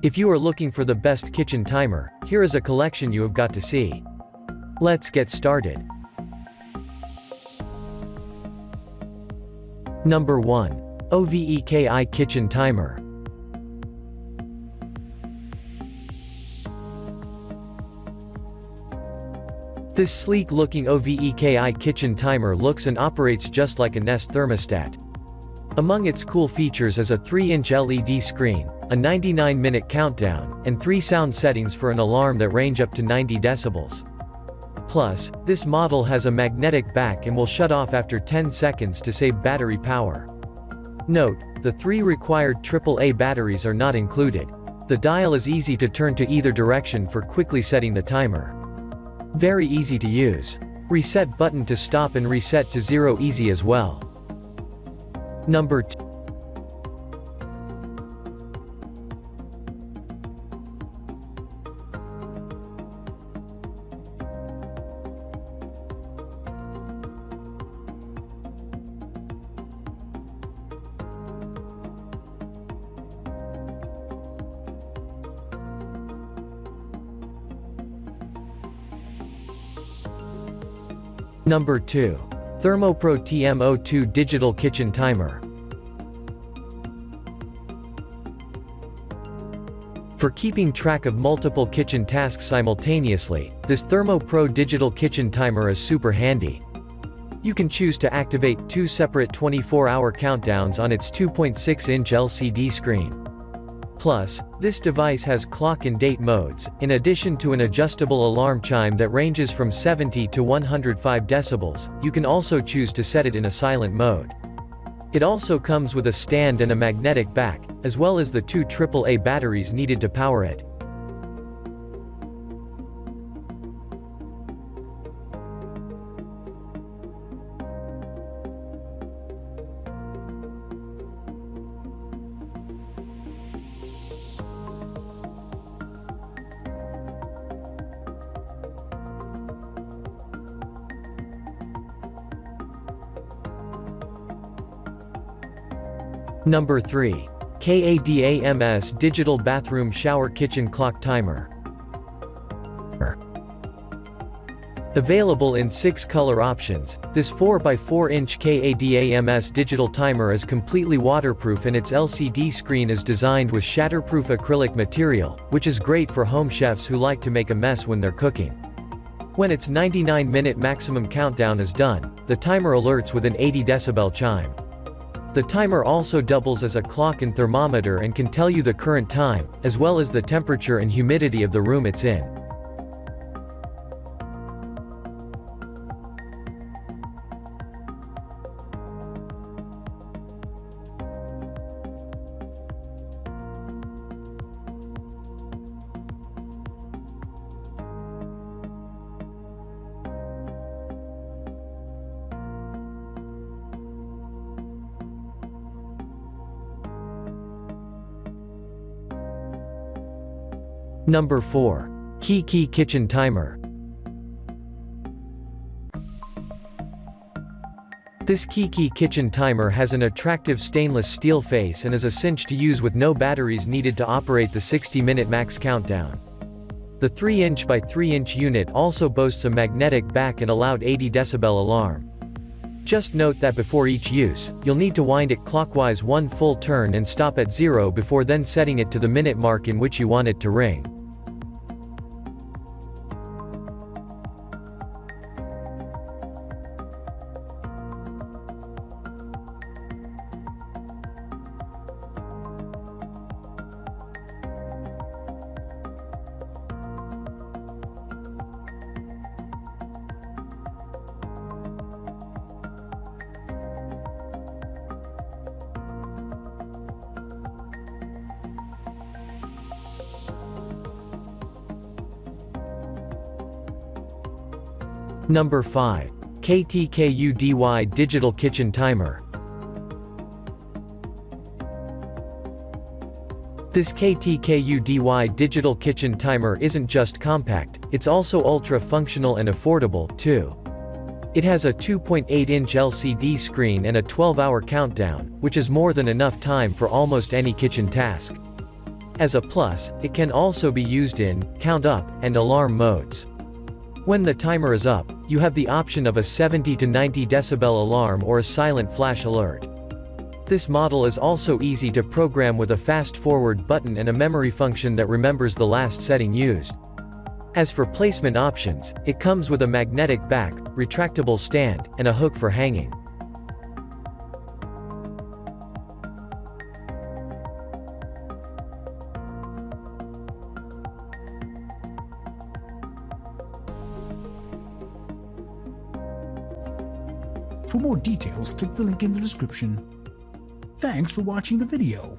If you are looking for the best kitchen timer, here is a collection you have got to see. Let's get started. Number 1. OVEKI Kitchen Timer. This sleek-looking OVEKI kitchen timer looks and operates just like a Nest thermostat. Among its cool features is a 3-inch LED screen, a 99-minute countdown, and 3 sound settings for an alarm that range up to 90 decibels. Plus, this model has a magnetic back and will shut off after 10 seconds to save battery power. Note, the 3 required AAA batteries are not included. The dial is easy to turn to either direction for quickly setting the timer. Very easy to use. Reset button to stop and reset to 0 easy as well. Number 2. Number 2. ThermoPro TM02 Digital Kitchen Timer. For keeping track of multiple kitchen tasks simultaneously, this ThermoPro digital kitchen timer is super handy. You can choose to activate 2 separate 24-hour countdowns on its 2.6-inch LCD screen. Plus, this device has clock and date modes, in addition to an adjustable alarm chime that ranges from 70 to 105 decibels. You can also choose to set it in a silent mode. It also comes with a stand and a magnetic back, as well as the 2 AAA batteries needed to power it. Number 3. KADAMS Digital Bathroom Shower Kitchen Clock Timer. Available in 6 color options, this 4x4-inch KADAMS digital timer is completely waterproof and its LCD screen is designed with shatterproof acrylic material, which is great for home chefs who like to make a mess when they're cooking. When its 99-minute maximum countdown is done, the timer alerts with an 80 decibel chime. The timer also doubles as a clock and thermometer and can tell you the current time, as well as the temperature and humidity of the room it's in. Number 4. KeeQii Kitchen Timer. This KeeQii kitchen timer has an attractive stainless steel face and is a cinch to use with no batteries needed to operate the 60-minute max countdown. The 3-inch by 3-inch unit also boasts a magnetic back and a loud 80 decibel alarm. Just note that before each use, you'll need to wind it clockwise 1 full turn and stop at 0 before then setting it to the minute mark in which you want it to ring. Number 5. KeeQii Digital Kitchen Timer. This KeeQii digital kitchen timer isn't just compact, it's also ultra-functional and affordable, too. It has a 2.8-inch LCD screen and a 12-hour countdown, which is more than enough time for almost any kitchen task. As a plus, it can also be used in count up and alarm modes. When the timer is up, you have the option of a 70 to 90 decibel alarm or a silent flash alert. This model is also easy to program with a fast-forward button and a memory function that remembers the last setting used. As for placement options, it comes with a magnetic back, retractable stand, and a hook for hanging. For more details, click the link in the description. Thanks for watching the video.